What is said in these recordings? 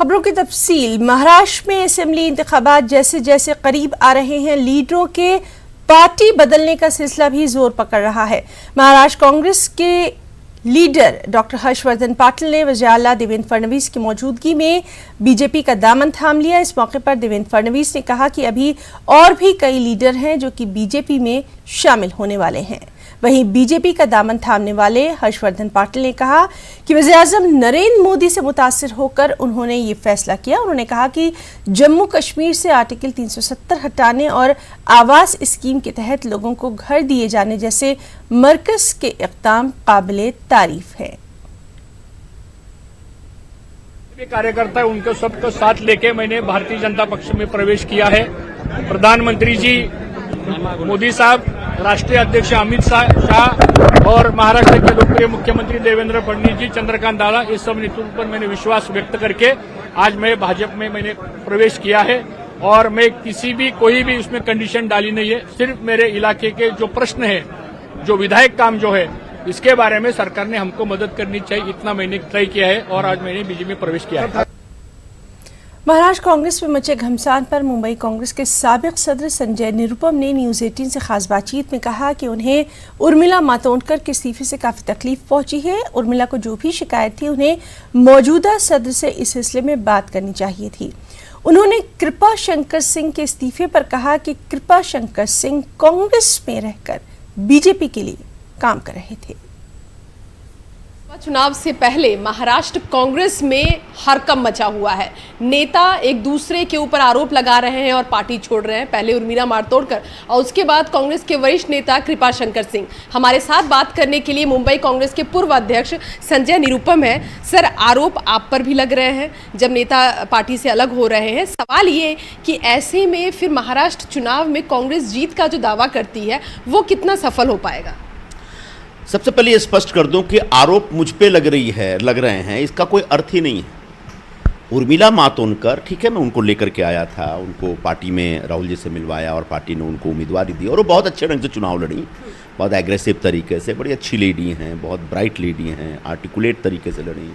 खबरों की तफसील। महाराष्ट्र में असेंबली इंतखाबात जैसे जैसे करीब आ रहे हैं, लीडरों के पार्टी बदलने का सिलसिला भी जोर पकड़ रहा है। महाराष्ट्र कांग्रेस के लीडर डॉक्टर हर्षवर्धन पाटिल ने वज़ीर आला देवेंद्र फडणवीस की मौजूदगी में बीजेपी का दामन थाम लिया। इस मौके पर देवेंद्र फडणवीस ने कहा कि अभी और भी कई लीडर हैं जो कि बीजेपी में शामिल होने वाले हैं। वहीं बीजेपी का दामन थामने वाले हर्षवर्धन पाटिल ने कहा कि वज़ीर आज़म नरेंद्र मोदी से मुतासिर होकर उन्होंने ये फैसला किया। उन्होंने कहा कि जम्मू कश्मीर से आर्टिकल 370 हटाने और आवास स्कीम के तहत लोगों को घर दिए जाने जैसे मरकज के इक़दाम काबिले तारीफ है। कार्यकर्ता है उनको सबको साथ लेके मैंने भारतीय जनता पक्ष में प्रवेश किया है। प्रधानमंत्री जी मोदी साहब, राष्ट्रीय अध्यक्ष अमित शाह और महाराष्ट्र के लोकप्रिय मुख्यमंत्री देवेंद्र फडणवीस जी, चंद्रकांत दादा, इस सब नेतृत्व पर मैंने विश्वास व्यक्त करके आज मैं भाजपा में मैंने प्रवेश किया है। और मैं कोई भी इसमें कंडीशन डाली नहीं है। सिर्फ मेरे इलाके के जो प्रश्न है, जो विधायक काम जो है, इसके बारे में सरकार ने हमको मदद करनी चाहिए, इतना मैंने तय किया है और आज मैंने बीजेपी में प्रवेश किया है। महाराष्ट्र कांग्रेस में मचे घमासान पर मुंबई कांग्रेस के साबिक सदर संजय निरुपम ने न्यूज़ 18 से खास बातचीत में कहा कि उन्हें उर्मिला मातोंडकर के इस्तीफे से काफी तकलीफ पहुंची है। उर्मिला को जो भी शिकायत थी उन्हें मौजूदा सदर से इस सिलसिले में बात करनी चाहिए थी। उन्होंने कृपा शंकर सिंह के इस्तीफे पर कहा कि कृपा शंकर सिंह कांग्रेस में रहकर बीजेपी के लिए काम कर रहे थे। चुनाव से पहले महाराष्ट्र कांग्रेस में हड़कंप मचा हुआ है। नेता एक दूसरे के ऊपर आरोप लगा रहे हैं और पार्टी छोड़ रहे हैं। पहले उर्मिला मातोंडकर और उसके बाद कांग्रेस के वरिष्ठ नेता कृपा शंकर सिंह। हमारे साथ बात करने के लिए मुंबई कांग्रेस के पूर्व अध्यक्ष संजय निरुपम है। सर, आरोप आप पर भी लग रहे हैं जब नेता पार्टी से अलग हो रहे हैं। सवाल ये कि ऐसे में फिर महाराष्ट्र चुनाव में कांग्रेस जीत का जो दावा करती है वो कितना सफल हो पाएगा? सबसे पहले ये स्पष्ट कर दूं कि आरोप मुझ पे लग रहे हैं, इसका कोई अर्थ ही नहीं है। उर्मिला मातोंडकर, ठीक है, मैं उनको लेकर के आया था, उनको पार्टी में राहुल जी से मिलवाया और पार्टी ने उनको उम्मीदवारी दी और वो बहुत अच्छे ढंग से चुनाव लड़ी, बहुत एग्रेसिव तरीके से, बड़ी अच्छी लेडी हैं, बहुत ब्राइट लेडी हैं, आर्टिकुलेट तरीके से लड़ी,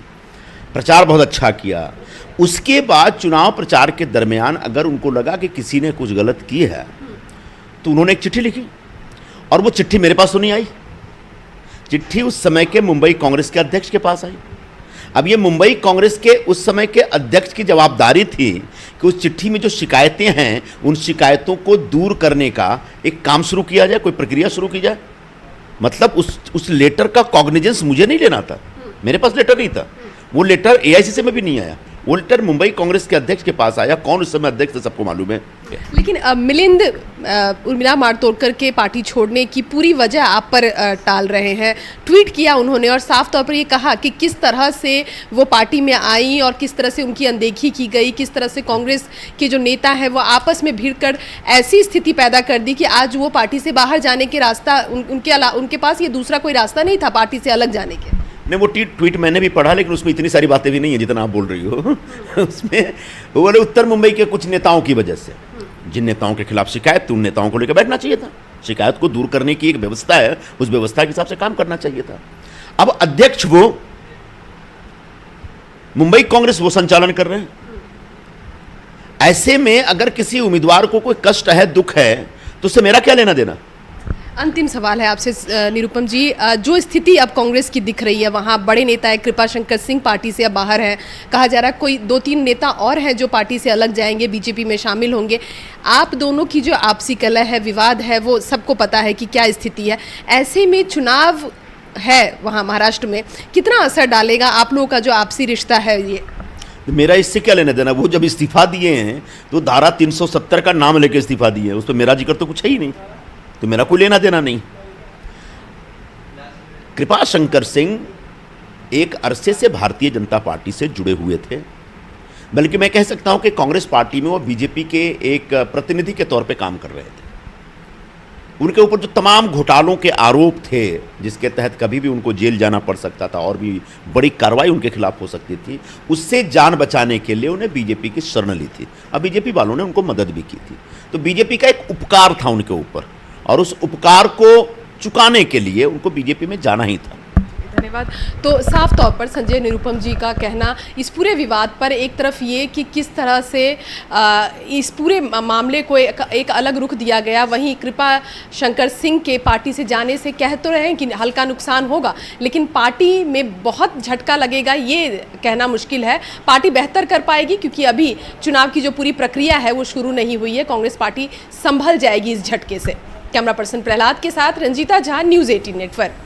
प्रचार बहुत अच्छा किया। उसके बाद चुनाव प्रचार के दरमियान अगर उनको लगा कि किसी ने कुछ गलत की है तो उन्होंने एक चिट्ठी लिखी और वो चिट्ठी मेरे पास तो नहीं आई। चिट्ठी उस समय के मुंबई कांग्रेस के अध्यक्ष के पास आई। अब ये मुंबई कांग्रेस के उस समय के अध्यक्ष की जवाबदारी थी कि उस चिट्ठी में जो शिकायतें हैं उन शिकायतों को दूर करने का एक काम शुरू किया जाए, कोई प्रक्रिया शुरू की जाए। मतलब उस लेटर का कॉग्निजेंस मुझे नहीं लेना था, मेरे पास लेटर नहीं था। वो लेटर एआईसीसी में भी नहीं आया, वो लेटर मुंबई कांग्रेस के अध्यक्ष के पास आया। कौन उस समय अध्यक्ष थे सबको मालूम है। लेकिन मिलिंद उर्मिला मातोंडकर के पार्टी छोड़ने की पूरी वजह आप पर टाल रहे हैं। ट्वीट किया उन्होंने और साफ तौर पर ये कहा कि किस तरह से वो पार्टी में आई और किस तरह से उनकी अनदेखी की गई, किस तरह से कांग्रेस के जो नेता हैं वो आपस में भिड़कर ऐसी स्थिति पैदा कर दी कि आज वो पार्टी से बाहर जाने के रास्ता उनके पास ये दूसरा कोई रास्ता नहीं था पार्टी से अलग जाने के। नहीं, वो ट्वीट मैंने भी पढ़ा, लेकिन उसमें इतनी सारी बातें भी नहीं है जितना आप बोल रही हो। उसमें वो बोले उत्तर मुंबई के कुछ नेताओं की वजह से, जिन नेताओं के खिलाफ शिकायत थी उन नेताओं को लेकर बैठना चाहिए था। शिकायत को दूर करने की एक व्यवस्था है, उस व्यवस्था के हिसाब से काम करना चाहिए था। अब अध्यक्ष वो, मुंबई कांग्रेस वो संचालन कर रहे हैं। ऐसे में अगर किसी उम्मीदवार को कोई कष्ट है, दुख है, तो उससे मेरा क्या लेना देना। अंतिम सवाल है आपसे निरुपम जी, जो स्थिति अब कांग्रेस की दिख रही है, वहाँ बड़े नेता है कृपा शंकर सिंह पार्टी से अब बाहर हैं, कहा जा रहा है कोई 2-3 नेता और हैं जो पार्टी से अलग जाएंगे, बीजेपी में शामिल होंगे। आप दोनों की जो आपसी कलह है, विवाद है, वो सबको पता है कि क्या स्थिति है। ऐसे में चुनाव है वहाँ महाराष्ट्र में, कितना असर डालेगा आप लोगों का जो आपसी रिश्ता है ये? मेरा इससे क्या लेना देना। वो जब इस्तीफा दिए हैं तो धारा 370 का नाम लेकर इस्तीफा दिए हैं, उस पर मेरा जिक्र तो कुछ है ही नहीं, तो मेरा कोई लेना देना नहीं। कृपा शंकर सिंह एक अरसे से भारतीय जनता पार्टी से जुड़े हुए थे, बल्कि मैं कह सकता हूं कि कांग्रेस पार्टी में वो बीजेपी के एक प्रतिनिधि के तौर पे काम कर रहे थे। उनके ऊपर जो तमाम घोटालों के आरोप थे, जिसके तहत कभी भी उनको जेल जाना पड़ सकता था और भी बड़ी कार्रवाई उनके खिलाफ हो सकती थी, उससे जान बचाने के लिए उन्हें बीजेपी की शरण ली थी। अब बीजेपी वालों ने उनको मदद भी की थी, तो बीजेपी का एक उपकार था उनके ऊपर और उस उपकार को चुकाने के लिए उनको बीजेपी में जाना ही था। धन्यवाद। तो साफ तौर पर संजय निरुपम जी का कहना इस पूरे विवाद पर एक तरफ ये कि किस तरह से इस पूरे मामले को एक अलग रुख दिया गया, वहीं कृपा शंकर सिंह के पार्टी से जाने से कह तो रहे हैं कि हल्का नुकसान होगा, लेकिन पार्टी में बहुत झटका लगेगा ये कहना मुश्किल है। पार्टी बेहतर कर पाएगी क्योंकि अभी चुनाव की जो पूरी प्रक्रिया है वो शुरू नहीं हुई है। कांग्रेस पार्टी संभल जाएगी इस झटके से। कैमरा पर्सन प्रहलाद के साथ Ranjita Jha, news 18 network.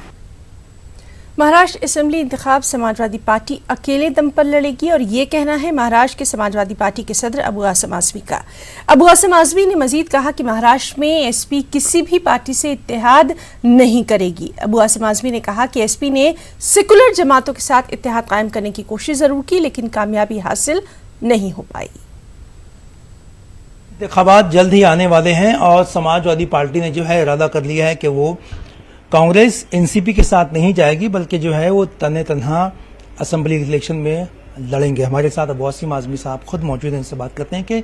Maharashtra assembly इंतखाब समाजवादी पार्टी अकेले दम पर लड़ेगी और ये कहना है महाराष्ट्र के समाजवादी पार्टी के सदर अबू आसिम आज़मी का। अबू आसिम आज़मी ने मजीद कहा कि महाराष्ट्र में एसपी किसी भी पार्टी से इत्तेहाद नहीं करेगी। अबू आसिम आज़मी ने कहा कि एसपी ने सेकुलर जमातों के साथ इत्तेहाद कायम करने की कोशिश जरूर की, लेकिन कामयाबी हासिल नहीं हो पाई। इंतखाबात जल्द ही आने वाले हैं और समाजवादी पार्टी ने जो है इरादा कर लिया है कि वो कांग्रेस एनसीपी के साथ नहीं जाएगी, बल्कि जो है वो तने तन्हा असेंबली इलेक्शन में लड़ेंगे। हमारे साथ अबू आसिम आज़मी साहब खुद मौजूद हैं, इनसे बात करते हैं कि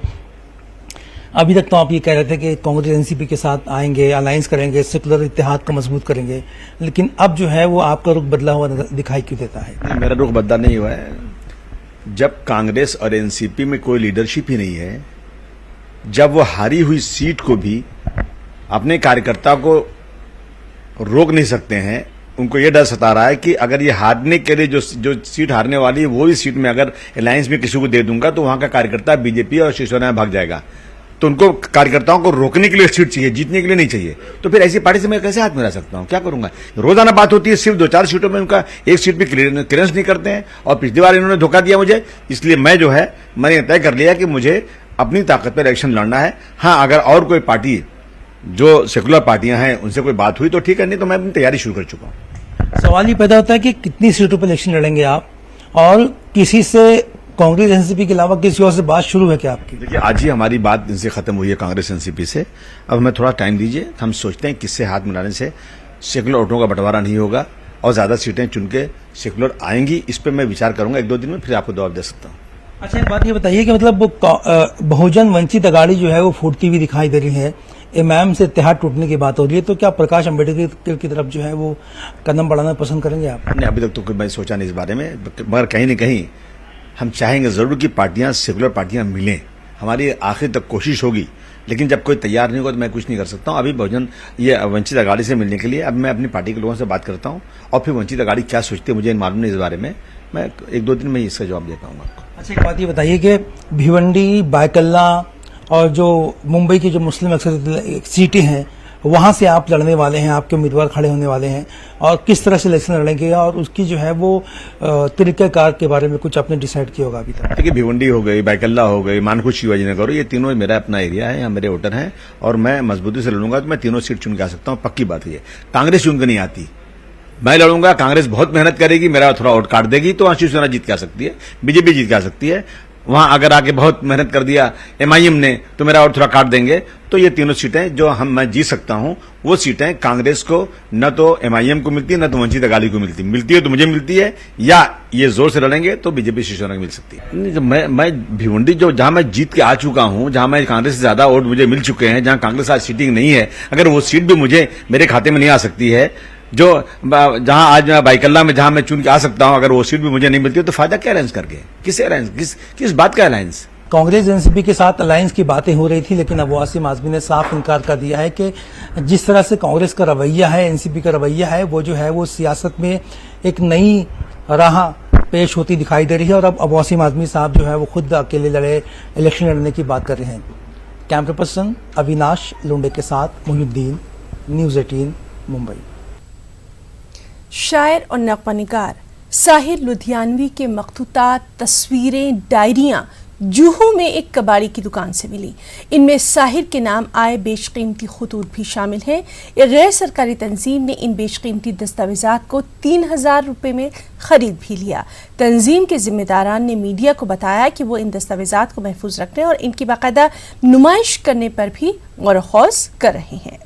अभी तक तो आप ये कह रहे थे कि कांग्रेस एनसीपी के साथ आएंगे, अलायंस करेंगे, सेकुलर इत्तेहाद को मजबूत करेंगे, लेकिन अब जो है वो आपका रुख बदला हुआ दिखाई क्यों देता है? मेरा रुख बदला नहीं हुआ है। जब कांग्रेस और एनसीपी में कोई लीडरशिप ही नहीं है, जब वो हारी हुई सीट को भी अपने कार्यकर्ता को रोक नहीं सकते हैं, उनको ये डर सता रहा है कि अगर ये हारने के लिए जो सीट हारने वाली है वो ही सीट में अगर अलायंस में किसी को दे दूंगा तो वहां का कार्यकर्ता बीजेपी और शिवसेना में भाग जाएगा। तो उनको कार्यकर्ताओं को रोकने के लिए सीट चाहिए, जीतने के लिए नहीं चाहिए। तो फिर ऐसी पार्टी से मैं कैसे हाथ मिला सकता हूं? क्या करूंगा? रोजाना बात होती है, सिर्फ 2-4 सीटों में उनका एक सीट भी क्लियरेंस नहीं करते हैं। और पिछली बार इन्होंने धोखा दिया मुझे, इसलिए मैं जो है मैंने तय कर लिया कि मुझे अपनी ताकत पर इलेक्शन लड़ना है। हाँ, अगर और कोई पार्टी जो सेकुलर पार्टियां हैं उनसे कोई बात हुई तो ठीक है, नहीं तो मैं अपनी तैयारी शुरू कर चुका हूं। सवाल ये पैदा होता है कि कितनी सीटों पर इलेक्शन लड़ेंगे आप, और किसी से कांग्रेस एनसीपी के अलावा किसी और से बात शुरू है क्या आपकी? देखिए, आज ही हमारी बात इनसे खत्म हुई है कांग्रेस एनसीपी से। अब हमें थोड़ा टाइम दीजिए, हम सोचते हैं किससे हाथ मिलाने से सेकुलर वोटों का बंटवारा नहीं होगा और ज्यादा सीटें चुन के सेकुलर आएंगी। इस पर मैं विचार करूंगा 1-2 दिन में, फिर आपको जवाब दे सकता हूँ। अच्छा, एक बात ये बताइए कि मतलब बहुजन वंचित अघाड़ी जो है वो फूटती हुई दिखाई दे रही है, इमाम से इत्तेहाद टूटने की बात हो रही है, तो क्या प्रकाश अम्बेडकर की तरफ जो है वो कदम बढ़ाना पसंद करेंगे आप? नहीं, अभी तक तो मैं सोचा नहीं इस बारे में, मगर कहीं न कहीं हम चाहेंगे जरूर कि पार्टियां, सेकुलर पार्टियां मिलें। हमारी आखिर तक कोशिश होगी, लेकिन जब कोई तैयार नहीं होगा तो मैं कुछ नहीं कर सकता हूं। अभी बहुजन ये वंचित अघाड़ी से मिलने के लिए अब मैं अपनी पार्टी के लोगों से बात करता हूं और फिर वंचित अघाड़ी क्या सोचती है मुझे मालूम नहीं। इस बारे में मैं 1-2 दिन में इसका जवाब दे पाऊंगा आपको। अच्छा, एक बात ये बताइए कि भिवंडी, बायकल्ला और जो मुंबई की जो मुस्लिम अक्सर सीटें हैं वहां से आप लड़ने वाले हैं, आपके उम्मीदवार खड़े होने वाले हैं, और किस तरह से इलेक्शन लड़ेंगे और उसकी जो है वो तरीक़ाकार के बारे में कुछ आपने डिसाइड किया होगा अभी तक? देखिए, भिवंडी हो गई, बायकल्ला हो गई, मानकुश शिवाजीनगर, ये तीनों मेरा अपना एरिया है, यहाँ मेरे वोटर हैं और मैं मजबूती से लड़ूंगा तो मैं तीनों सीट चुन के आ सकता हूँ। पक्की बात है, कांग्रेस चुन के नहीं आती, मैं लड़ूंगा। कांग्रेस बहुत मेहनत करेगी, मेरा थोड़ा वोट काट देगी तो वहां शिवसेना जीत के आ सकती है, बीजेपी जीत के आ सकती है। वहां अगर आके बहुत मेहनत कर दिया एमआईएम ने तो मेरा वोट थोड़ा काट देंगे। तो ये तीनों सीटें जो मैं जीत सकता हूं वो सीटें कांग्रेस को न तो एमआईएम को मिलती है न तो वंचित अघाड़ी को मिलती है तो मुझे मिलती है, या ये जोर से लड़ेंगे तो बीजेपी शिवसेना को मिल सकती है। नहीं, तो मैं भिवंडी जो जहां मैं जीत के आ चुका हूं, जहां मैं कांग्रेस से ज्यादा वोट मुझे मिल चुके हैं, जहां कांग्रेस आज सीटिंग नहीं है, अगर वो सीट भी मुझे मेरे खाते में नहीं आ सकती है, जो जहां आज मैं बाइकल्ला में जहां मैं चुन के आ सकता हूं, अगर वो सीट भी मुझे नहीं मिलती तो फायदा क्या अलायंस करके? किससे अलायंस? किस बात का अलायंस? कांग्रेस एनसीपी के साथ अलायंस की बातें हो रही थी, लेकिन अबू आसिम आज़मी ने साफ इनकार कर दिया है कि जिस तरह से कांग्रेस का रवैया है, एनसीपी का रवैया है, वो जो है वो सियासत में एक नई राह पेश होती दिखाई दे रही है। और अब अबू आसिम आज़मी साहब जो है वो खुद अकेले लड़े इलेक्शन लड़ने की बात कर रहे हैं। कैमरा पर्सन अविनाश लुंडे के साथ मोहिउद्दीन, न्यूज़ 18 मुंबई। शायर और नगमा निगार साहिर लुधियानवी के मखतूतात, तस्वीरें, डायरियां जुहू में एक कबाड़ी की दुकान से मिली। इनमें साहिर के नाम आए बेशकीमती खतूत भी शामिल हैं। एक गैर सरकारी तंजीम ने इन बेशकीमती दस्तावेजात को 3000 रुपये में खरीद भी लिया। तंजीम के जिम्मेदारान ने मीडिया को बताया कि वो इन दस्तावेजात को महफूज रखने और इनकी बाकायदा नुमाइश करने पर भी गौर खौज कर रहे हैं।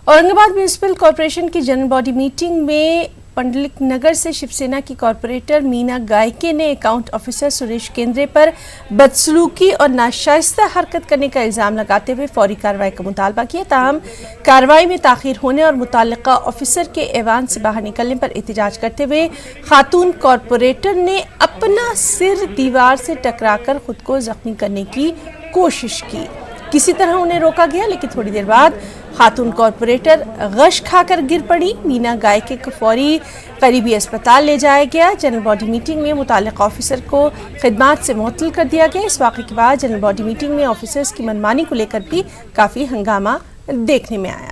औरंगाबाद म्यूनिसिपल कॉरपोरेशन की जनरल बॉडी मीटिंग में पंडलिक नगर से शिवसेना की कॉरपोरेटर मीना गायके ने अकाउंट ऑफिसर सुरेश केंद्रे पर बदसलूकी और नाशाइस्ता हरकत करने का इल्जाम लगाते हुए फौरी कार्रवाई का मुतालबा किया। ताहम कार्रवाई में ताखीर होने और मुताल्लिका ऑफिसर के ऐवान से बाहर निकलने पर एहतजाज करते हुए खातून कॉरपोरेटर ने अपना सिर दीवार से टकराकर खुद को जख्मी करने की कोशिश की। किसी तरह उन्हें रोका गया, लेकिन थोड़ी देर बाद खातून कॉरपोरेटर गश खाकर गिर पड़ी। मीना गायके को फौरी करीबी अस्पताल ले जाया गया। जनरल बॉडी मीटिंग में मुताल्लिका ऑफिसर को खिदमात से मुअत्तल कर दिया गया। इस वाक़े के बाद जनरल बॉडी मीटिंग में ऑफिसर्स की मनमानी को लेकर भी काफ़ी हंगामा देखने में आया।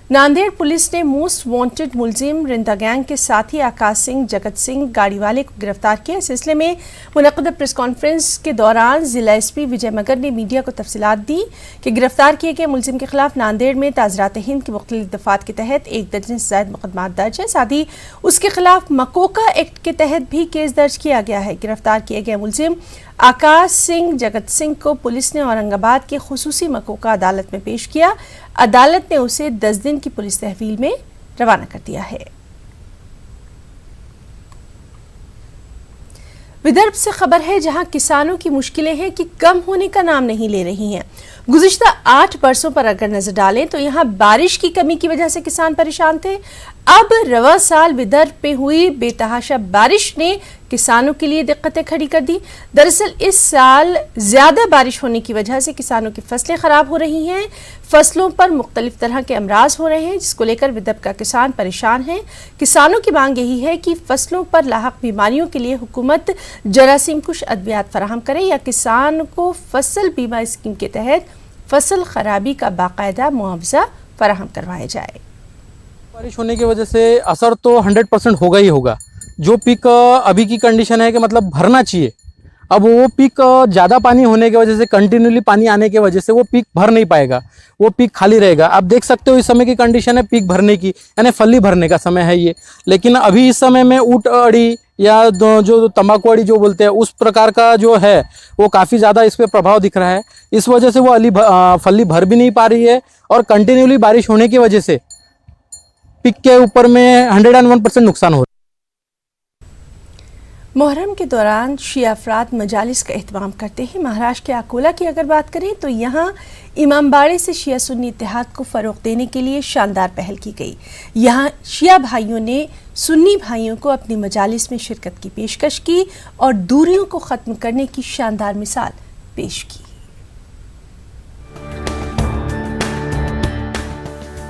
नांदेड़ पुलिस ने मोस्ट वांटेड मुलजिम रिंदा गैंग के साथी आकाश सिंह जगत सिंह गाड़ी वाले को गिरफ्तार किया। इस सिलसिले में मुनक़्क़द प्रेस कॉन्फ्रेंस के दौरान जिला एसपी विजय मगर ने मीडिया को तफसीलात दी कि गिरफ्तार किए गए मुलजिम के खिलाफ नांदेड़ में ताज़रात हिंद की मुख्तलिफ दफ़ात के तहत 1 दर्जन से ज़ायद मुकदमात दर्ज है। साथ ही उसके खिलाफ मकोका एक्ट के तहत भी केस दर्ज किया गया है। गिरफ्तार किए गए मुलजिम आकाश सिंह जगत सिंह को पुलिस ने औरंगाबाद के खुसूसी मकोका अदालत में पेश किया। अदालत ने उसे 10 दिन की पुलिस तहवील में रवाना कर दिया है। विदर्भ से खबर है, जहां किसानों की मुश्किलें हैं कि कम होने का नाम नहीं ले रही हैं। गुज़िश्ता 8 बरसों पर अगर नजर डालें तो यहां बारिश की कमी की वजह से किसान परेशान थे। अब रवा साल विदर्भ पे हुई बेतहाशा बारिश ने किसानों के लिए दिक्कतें खड़ी कर दी। दरअसल इस साल ज्यादा बारिश होने की वजह से किसानों की फसलें खराब हो रही हैं। फसलों पर मुख्तलिफ तरह के अमराज हो रहे हैं, जिसको लेकर विदर्भ का किसान परेशान है। किसानों की मांग यही है कि फसलों पर लाहक बीमारियों के लिए हुकूमत जरासीम कुश अद्वियात फराहम करे या किसान को फसल बीमा स्कीम के तहत फसल खराबी का बाकायदा मुआवजा फराहम करवाया जाए। बारिश होने की वजह से असर तो 100% होगा ही होगा। जो पीक अभी की कंडीशन है कि मतलब भरना चाहिए, अब वो पीक ज़्यादा पानी होने की वजह से, कंटिन्यूली पानी आने की वजह से वो पीक भर नहीं पाएगा, वो पीक खाली रहेगा। आप देख सकते हो इस समय की कंडीशन है पीक भरने की, यानी फली भरने का समय है ये। लेकिन अभी इस समय में ऊँट अड़ी या जो तंबाकू अड़ी जो बोलते हैं, उस प्रकार का जो है वो काफ़ी ज़्यादा इस पर प्रभाव दिख रहा है। इस वजह से वो फली भर भी नहीं पा रही है और कंटिन्यूली बारिश होने की वजह से पिक के ऊपर में 101% नुकसान हो रहा है। मुहर्रम के दौरान शिया अफराद मजालिस का एहतमाम करते हैं। महाराष्ट्र के अकोला की अगर बात करें तो यहाँ इमामबाड़े से शिया सुन्नी इत्तेहाद को फ़रोग़ देने के लिए शानदार पहल की गई। यहाँ शिया भाइयों ने सुन्नी भाइयों को अपनी मजालिस में शिरकत की पेशकश की और दूरियों को ख़त्म करने की शानदार मिसाल पेश की।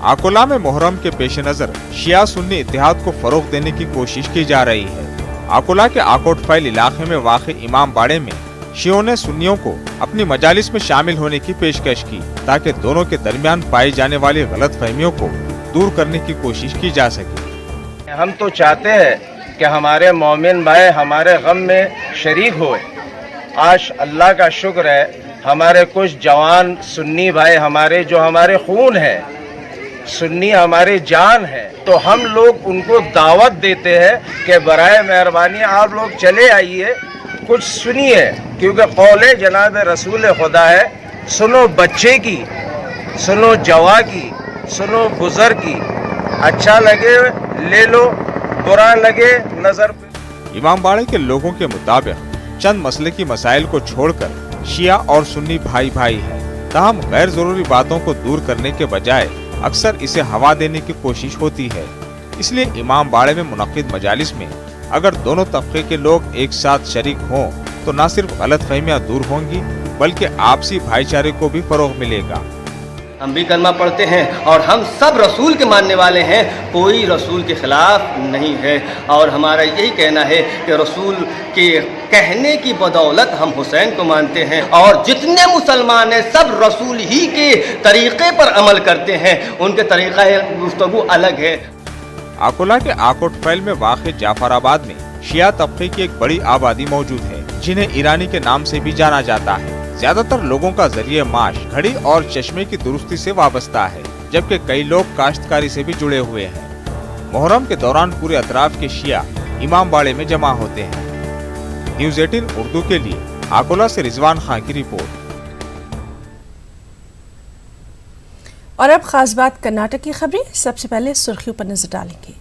अकोला में मुहर्रम के पेश नजर शिया सुन्नी इत्तेहाद को फरोग देने की कोशिश की जा रही है। अकोला के आकोटफैल इलाके में वाक़े इमाम बाड़े में शियों ने सुन्नियों को अपनी मजालिस में शामिल होने की पेशकश की, ताकि दोनों के दरमियान पाई जाने वाली गलत फहमियों को दूर करने की कोशिश की जा सके। हम तो चाहते हैं कि हमारे मोमिन भाई हमारे गम में शरीक होए। आज अल्लाह का शुक्र है, हमारे कुछ जवान सुन्नी भाई हमारे जो हमारे खून है, सुन्नी हमारी जान है, तो हम लोग उनको दावत देते हैं कि बराए मेहरबानी आप लोग चले आइए, कुछ सुनिए, क्योंकि कौले जनाब रसूल खुदा है, सुनो बच्चे की, सुनो जवा की, सुनो बुजुर्ग की, अच्छा लगे ले लो, बुरा लगे नजर। इमामबाड़े के लोगों के मुताबिक चंद मसले की मसाइल को छोड़कर शिया और सुन्नी भाई भाई है। ताहम गैर जरूरी बातों को दूर करने के बजाय अक्सर इसे हवा देने की कोशिश होती है। इसलिए इमामबाड़े में मुनक्किद मजालिस में अगर दोनों तबके के लोग एक साथ शरीक हों तो न सिर्फ गलत फहमियाँ दूर होंगी बल्कि आपसी भाईचारे को भी फरोग मिलेगा। हम भी कलमा पढ़ते हैं और हम सब रसूल के मानने वाले हैं, कोई रसूल के खिलाफ नहीं है। और हमारा यही कहना है कि रसूल के कहने की बदौलत हम हुसैन को मानते हैं और जितने मुसलमान हैं सब रसूल ही के तरीक़े पर अमल करते हैं, उनके तरीक़ा गुफ्तगू अलग है। अकोला के आकोटफैल में वाक़े जाफराबाद में शिया तबके की एक बड़ी आबादी मौजूद है, जिन्हें ईरानी के नाम से भी जाना जाता है। ज्यादातर लोगों का जरिए माश घड़ी और चश्मे की दुरुस्ती से वाबस्ता है, जबकि कई लोग काश्तकारी से भी जुड़े हुए हैं। मुहर्रम के दौरान पूरे अतराफ के शिया इमामबाड़े में जमा होते हैं। न्यूज़ 18 उर्दू के लिए अकोला से रिजवान खान की रिपोर्ट। और अब खास बात कर्नाटक की खबरें। सबसे पहले सुर्खियों पर नजर डालेंगे।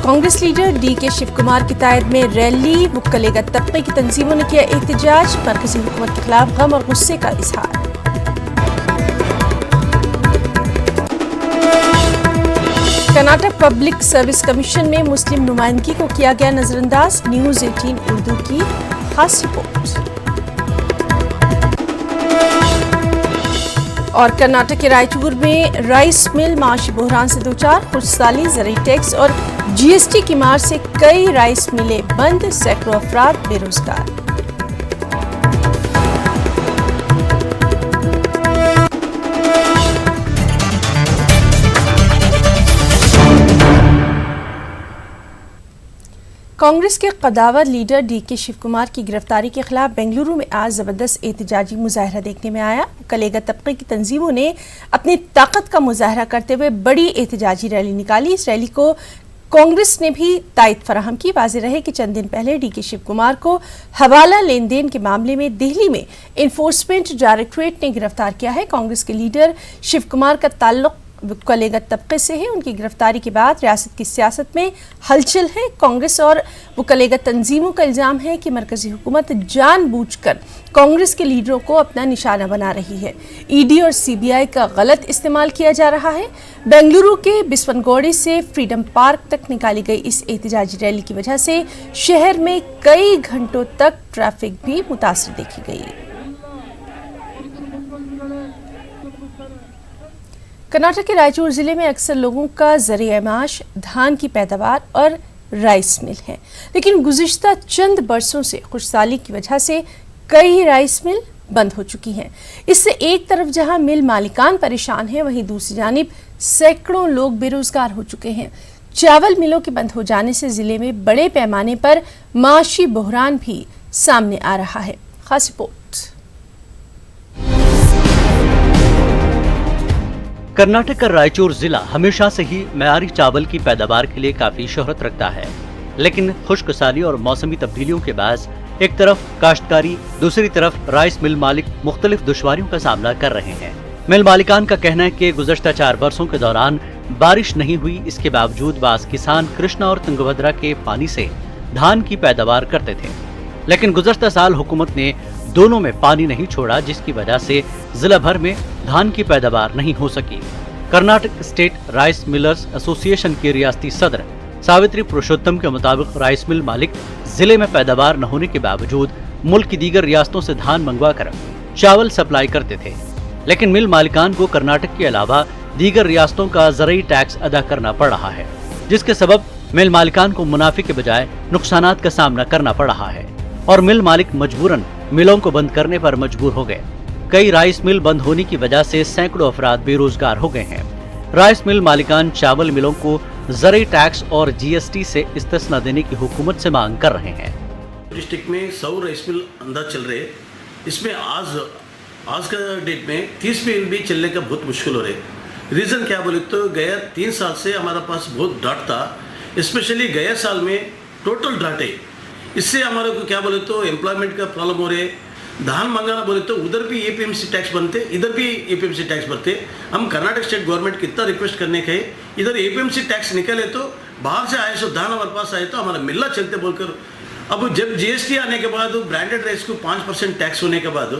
कांग्रेस लीडर डीके शिव कुमार की तायद में रैली, मुक्कलेगा तबके की तंजीमों ने किया एहतजाज, मरकजी हुकूमत के खिलाफ गम और गुस्से का इजहार। कर्नाटक पब्लिक सर्विस कमीशन में मुस्लिम नुमाइंदगी को किया गया नजरअंदाज, न्यूज 18 उर्दू की खास रिपोर्ट। और कर्नाटक के रायचूर में राइस मिल माशी बहरान से दोचार, खुशहाली, ज़रूरी टैक्स और जीएसटी की मार से कई राइस मिलें बंद, सैकड़ों अफराद बेरोजगार। कांग्रेस के कदावर लीडर डीके शिव कुमार की गिरफ्तारी के खिलाफ बेंगलुरु में आज जबरदस्त एहतजाजी मुजाहरा देखने में आया। कलेगा तबके की तंजीमों ने अपनी ताकत का मुजाहरा करते हुए बड़ी एहतजाजी रैली निकाली। इस रैली को कांग्रेस ने भी तायद फराहम की। वाज़ेह रहे कि चंद दिन पहले डीके शिव कुमार को हवाला लेन देन के मामले में दिल्ली में इन्फोर्समेंट डायरेक्टरेट ने गिरफ्तार किया है। कांग्रेस के लीडर शिव कुमार का ताल्लुक वकलेगा तबके से है। उनकी गिरफ्तारी के बाद रियासत की सियासत में हलचल है। कांग्रेस और वकलेगा तंजीमों का इल्जाम है कि मरकजी हुकूमत जानबूझकर कांग्रेस के लीडरों को अपना निशाना बना रही है। ईडी और सीबीआई का गलत इस्तेमाल किया जा रहा है। बेंगलुरु के बिस्वनगौड़ी से फ्रीडम पार्क तक निकाली गई इस एहतजाजी रैली की वजह से शहर में कई घंटों तक ट्रैफिक भी मुतासर देखी गई। कर्नाटक के रायचूर जिले में अक्सर लोगों का ज़रिया माश धान की पैदावार और राइस मिल है, लेकिन गुज़िश्ता चंद बरसों से खुशहाली की वजह से कई राइस मिल बंद हो चुकी हैं। इससे एक तरफ जहां मिल मालिकान परेशान हैं, वहीं दूसरी जानिब सैकड़ों लोग बेरोजगार हो चुके हैं। चावल मिलों के बंद हो जाने से जिले में बड़े पैमाने पर माशी बहरान भी सामने आ रहा है। खास रिपोर्ट। कर्नाटक का रायचूर जिला हमेशा से ही मयारी चावल की पैदावार के लिए काफी शोहरत रखता है, लेकिन खुश्क साली और मौसमी तब्दीलियों के बाद एक तरफ काश्तकारी, दूसरी तरफ राइस मिल मालिक मुख्तलिफ दुश्वारियों का सामना कर रहे हैं। मिल मालिकान का कहना है कि गुज़श्ता 4 बरसों के दौरान बारिश नहीं हुई, इसके बावजूद बाज़ किसान कृष्णा और तुंगभद्रा के पानी से धान की पैदावार करते थे, लेकिन गुज़श्ता साल हुकूमत ने दोनों में पानी नहीं छोड़ा, जिसकी वजह से जिला भर में धान की पैदावार नहीं हो सकी। Karnataka state rice millers association के रियासती सदर सावित्री पुरुषोत्तम के मुताबिक राइस मिल मालिक जिले में पैदावार न होने के बावजूद मुल्क की दीगर रियासतों से धान मंगवाकर चावल सप्लाई करते थे, लेकिन मिल मालिकान को कर्नाटक के अलावा दीगर रियासतों का ज़रूरी टैक्स अदा करना पड़ रहा है, जिसके सबब मिल मालिकान को मुनाफे के बजाय नुकसानात का सामना करना पड़ रहा है और मिल मालिक मजबूरन मिलों को बंद करने पर मजबूर हो गए। कई राइस मिल बंद होने की वजह से सैकड़ों अफराद बेरोजगार हो गए हैं। राइस मिल मालिकान चावल मिलों को ज़रूरी टैक्स और जीएसटी से इस्तिस्ना देने की हुकूमत से मांग कर रहे हैं। डिस्ट्रिक्ट में 100 राइस मिल अंदाज चल रहे, इसमें आज का डेट में 30 मिल भी चलने का बहुत मुश्किल हो रहे। रीज़न क्या बोले तो गया 3 साल से हमारा पास बहुत ड्राट था, स्पेशली गया साल में टोटल ड्राट है। इससे हमारे को क्या बोले तो एम्प्लॉयमेंट का प्रॉब्लम हो रहे। धान मंगाना बोले तो उधर भी एपीएमसी टैक्स बनते, इधर भी एपीएमसी टैक्स भरते। हम कर्नाटक स्टेट गवर्नमेंट कितना रिक्वेस्ट करने के इधर एपीएमसी टैक्स निकाले तो बाहर से आए सो धान हमारे पास आए तो हमारा मिलना चलते बोलकर। अब जब जीएसटी आने के बाद ब्रांडेड राइस को 5% टैक्स होने के बाद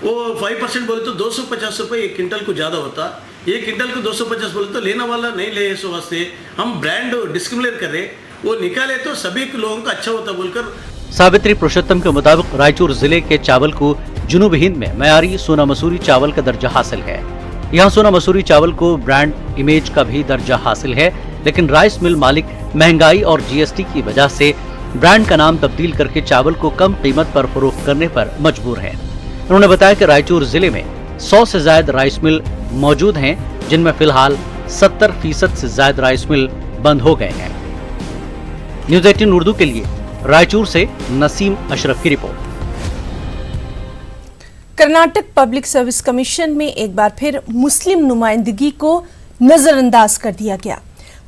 वो 5% बोले तो 250 रुपये एक क्विंटल को ज़्यादा होता। एक क्विंटल को 250 बोले तो लेने वाला नहीं ले, इस वास्ते हम ब्रांड डिस्क्रिमिनेट कर रहे, वो निकाले तो सभी लोगों का अच्छा होता बोलकर। सावित्री पुरुषोत्तम के मुताबिक रायचूर जिले के चावल को जुनूबी हिंद में मयारी सोना मसूरी चावल का दर्जा हासिल है। यहाँ सोना मसूरी चावल को ब्रांड इमेज का भी दर्जा हासिल है, लेकिन राइस मिल मालिक महंगाई और जीएसटी की वजह से ब्रांड का नाम तब्दील करके चावल को कम कीमत पर फरोख्त करने पर मजबूर है। उन्होंने बताया कि रायचूर जिले में 100 से ज्यादा राइस मिल मौजूद हैं, जिनमें फिलहाल 70% से ज्यादा राइस मिल बंद हो गए हैं। न्यूज 18 उर्दू के लिए रायचूर से नसीम अशरफ की report. Karnataka public service commission में एक बार फिर मुस्लिम नुमाइंदगी को नजरअंदाज कर दिया गया।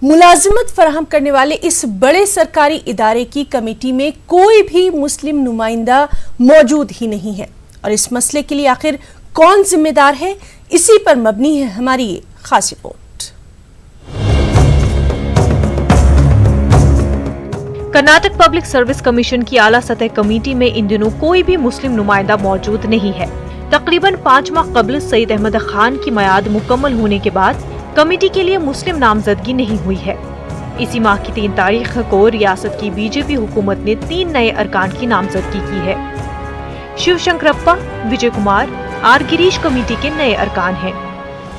मुलाजिमत फराहम करने वाले इस बड़े सरकारी इदारे की कमेटी में कोई भी मुस्लिम नुमाइंदा मौजूद ही नहीं है और इस मसले के लिए आखिर कौन जिम्मेदार है, इसी पर मबनी है हमारी ये खास report. Karnataka public service commission की आला सतह कमेटी में इन दिनों कोई भी मुस्लिम नुमाइंदा मौजूद नहीं है। तकरीबन 5 माह कबल सईद अहमद खान की मयाद मुकम्मल होने के बाद कमेटी के लिए मुस्लिम नामजदगी नहीं हुई है। इसी माह की 3 तारीख को रियासत की बीजेपी हुकूमत ने 3 नए अरकान की नामजदगी की है। शिव शंकरप्पा, विजय कुमार, आर गिरीश कमेटी के नए अरकान हैं।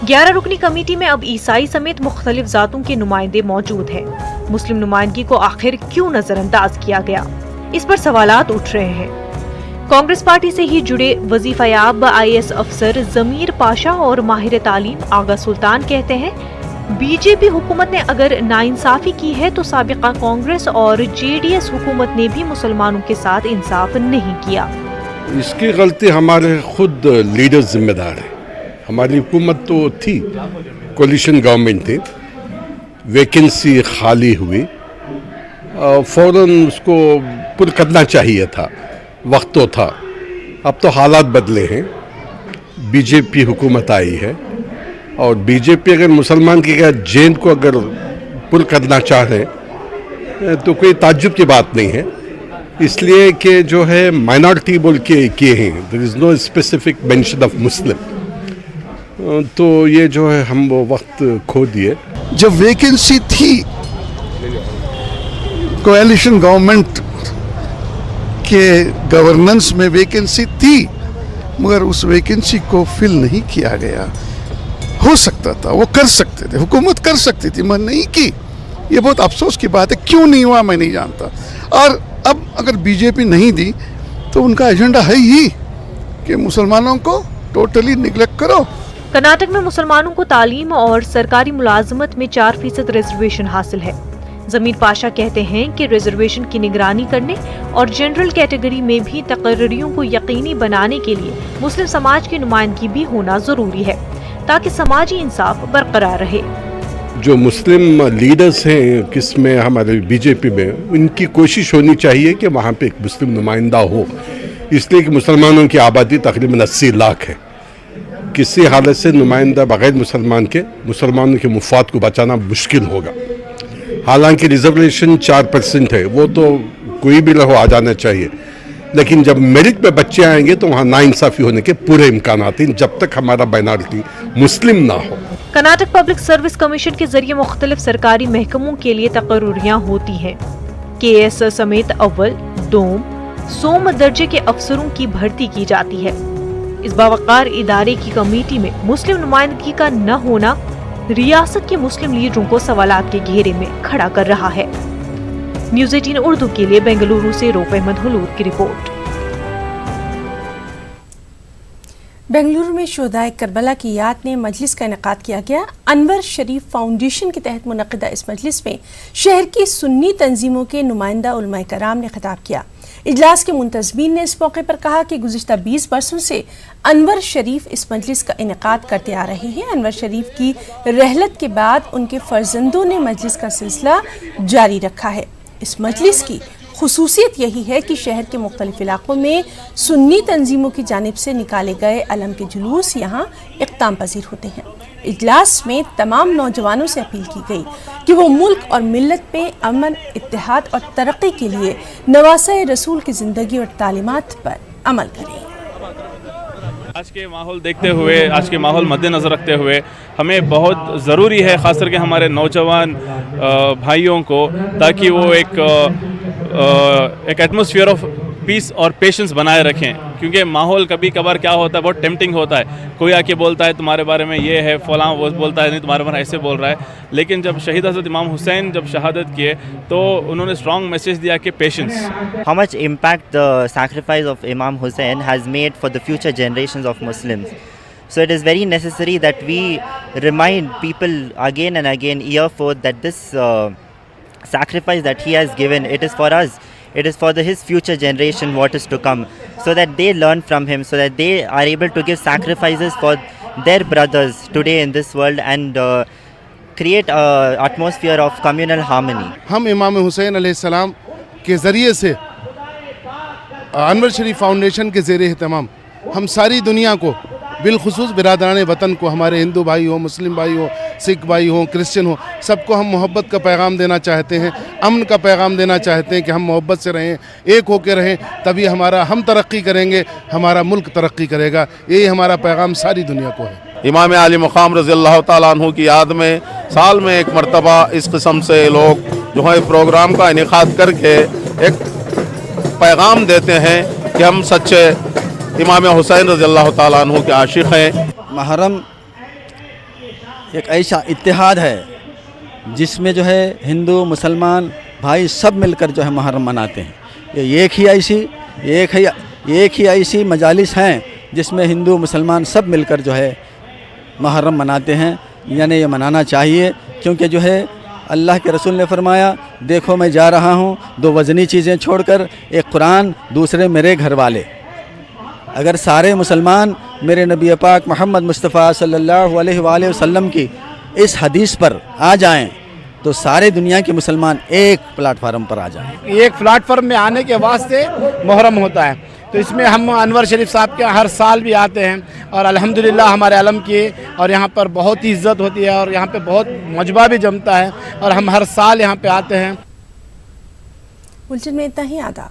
11 रुकनी कमेटी में अब ईसाई समेत मुख्तलिफ जातों के नुमाइंदे मौजूद हैं। मुस्लिम नुमाइंदगी को आखिर क्यों नजरअंदाज किया गया, इस पर सवालात उठ रहे हैं। कांग्रेस पार्टी से ही जुड़े वजीफायाब IAS अफसर जमीर पाशा और माहिर तालीम आगा सुल्तान कहते हैं, बीजेपी हुकूमत ने अगर नाइंसाफी की है तो साबिका कांग्रेस और JDS हुकूमत ने भी मुसलमानों के साथ इंसाफ नहीं किया। इसकी गलती हमारे खुद लीडर्स जिम्मेदार है। हमारी हुकूमत तो थी, कोलिशन गवर्नमेंट थी, वैकेंसी खाली हुई, फौरन उसको पुर करना चाहिए था, वक्त तो था। अब तो हालात बदले हैं, बीजेपी हुकूमत आई है और बीजेपी अगर मुसलमान की जेन को अगर पुर करना चाहे तो कोई ताज्जुब की बात नहीं है, इसलिए कि जो है माइनॉरिटी बोल के किए हैं, there is no specific mention of Muslim, तो ये जो है हम वो वक्त खो दिए। जब वैकेंसी थी, कोएलिशन गवर्नमेंट के गवर्नेंस में वैकेंसी थी, मगर उस वैकेंसी को फिल नहीं किया गया। हो सकता था, वो कर सकते थे, हुकूमत कर सकती थी, मगर नहीं की। ये बहुत अफसोस की बात है, क्यों नहीं हुआ मैं नहीं जानता। और अब अगर बीजेपी नहीं दी तो उनका एजेंडा है ही कि मुसलमानों को टोटली निगलेक्ट करो। कर्नाटक में मुसलमानों को तालीम और सरकारी मुलाजमत में 4% रिजर्वेशन हासिल है। जमीर पाशा कहते हैं कि रिजर्वेशन की निगरानी करने और जनरल कैटेगरी में भी तकर्रियों को यकीनी बनाने के लिए मुस्लिम समाज की नुमाइंदगी भी होना जरूरी है, ताकि समाजी इंसाफ बरकरार रहे। जो मुस्लिम लीडर्स हैं किसमें, हमारे बीजेपी में, उनकी कोशिश होनी चाहिए कि वहाँ पे एक मुस्लिम नुमाइंदा हो, इसलिए कि मुसलमानों की आबादी तकरीबन 80 लाख है। किसी हालत से नुमाइंदा बगैर मुसलमान के मुसलमानों के मुफाद को बचाना मुश्किल होगा। हालांकि रिजर्वेशन 4% है, वो तो कोई भी रहो आ जाना चाहिए, लेकिन जब मेरिट पे बच्चे आएंगे तो वहाँ नाइंसाफी होने के पूरे इम्कान हैं, जब तक हमारा माइनॉरिटी मुस्लिम ना हो। कर्नाटक पब्लिक सर्विस कमीशन के जरिए मुख्तलिफ सरकारी महकमों के लिए तकर्रियाँ होती हैं। KS समेत अव्वल, डोम, सोम दर्जे के अफसरों की भर्ती की जाती है। इस बावकार इदारे की कमेटी में मुस्लिम नुमाइंदगी का न होना रियासत के मुस्लिम लीडरों को सवालात के घेरे में खड़ा कर रहा है। न्यूज़ 18 उर्दू के लिए बेंगलुरु से रोप अहमद हुलूर की रिपोर्ट। बेंगलुरु में शुहदाए करबला की याद में मजलिस का इनेकाद किया गया। अनवर शरीफ फाउंडेशन के तहत मुनक़िदा इस मजलिस में शहर की सुन्नी तंजीमों के नुमाइंदा उलमाए कराम ने खिताब किया। इजलास के मुंतज़मीन ने इस मौके पर कहा कि गुज़िश्ता 20 बरसों से अनवर शरीफ इस मजलिस का इनेकाद करते आ रहे हैं। अनवर शरीफ की रहलत के बाद उनके फर्जंदों ने मजलिस का सिलसिला जारी रखा है। इस मजलिस की खुसूसियत यही है कि शहर के मुख्तलिफ इलाकों में सुन्नी तंजीमों की जानिब से निकाले गए अलम के जुलूस यहाँ इक़्ताम पजीर होते हैं। इजलास में तमाम नौजवानों से अपील की गई कि वो मुल्क और मिल्लत पे अमन, इत्तेहाद और तरक्की के लिए नवासे रसूल की ज़िंदगी और तालीमात पर अमल करें। आज के माहौल देखते हुए, आज के माहौल मद्देनज़र रखते हुए हमें बहुत ज़रूरी है, ख़ास करके हमारे नौजवान भाइयों को, ताकि वो एक एटमॉस्फेयर ऑफ पीस और पेशेंस बनाए रखें, क्योंकि माहौल कभी कभार क्या होता है, बहुत टेम्पटिंग होता है। कोई आके बोलता है तुम्हारे बारे में ये है, फलां वो बोलता है नहीं तुम्हारे बारे में ऐसे बोल रहा है। लेकिन जब शहीद हज़रत इमाम हुसैन जब शहादत किए तो उन्होंने स्ट्रॉन्ग मैसेज दिया कि patience. How much impact the sacrifice of Imam Hussein has made for the future generations of Muslims. So it is very necessary that we remind people again and again, year forth, that this sacrifice that he has given, it is for us. It is for his future generation, what is to come, so that they learn from him, so that they are able to give sacrifices for their brothers today in this world and create an atmosphere of communal harmony. हम इमाम हुसैन अलैहिस्सलाम के ज़रिए से अनवर शरीफ foundation के ज़ेरे एहतमाम हम सारी दुनिया को बिलखुसूस बिरादरान वतन को, हमारे हिंदू भाई हो, मुस्लिम भाई हो, सिख भाई हो, क्रिश्चियन हो, सबको हम मोहब्बत का पैगाम देना चाहते हैं, अमन का पैगाम देना चाहते हैं कि हम मोहब्बत से रहें, एक होकर रहें, तभी हम तरक्की करेंगे, हमारा मुल्क तरक्की करेगा। यही हमारा पैगाम सारी दुनिया को है। इमाम आली मकाम रज़ियल्लाहु ताला अन्हु की याद में साल में एक मरतबा इस किस्म से लोग जो है प्रोग्राम का इनेकाद करके एक पैगाम देते हैं कि हम सच्चे इमाम हुसैन रज़ियल्लाहु ताला अन्हु के आशिक़ हैं। मुहर्रम एक ऐसा इत्तेहाद है जिसमें जो है हिंदू मुसलमान भाई सब मिलकर जो है मुहर्रम मनाते हैं। ये एक ही ऐसी मजालिस हैं जिसमें हिंदू मुसलमान सब मिलकर जो है मुहर्रम मनाते हैं। यानी ये मनाना चाहिए, क्योंकि जो है अल्लाह के रसूल ने फरमाया, देखो मैं जा रहा हूँ दो वज़नी चीज़ें छोड़कर, एक कुरान, दूसरे मेरे घर वाले। अगर सारे मुसलमान मेरे नबी पाक मोहम्मद मुस्तफ़ा सल्लल्लाहु अलैहि वसल्लम की इस हदीस पर आ जाएं तो सारे दुनिया के मुसलमान एक प्लेटफार्म पर आ जाएं। एक प्लेटफार्म में आने के वास्ते मुहर्रम होता है, तो इसमें हम अनवर शरीफ साहब के हर साल भी आते हैं और अल्हम्दुलिल्लाह हमारे आलम की और यहाँ पर बहुत ही इज़्ज़त होती है और यहाँ पे बहुत मजबा भी जमता है और हम हर साल यहाँ पे आते हैं। बुलेटिन में इतना ही। आदाब।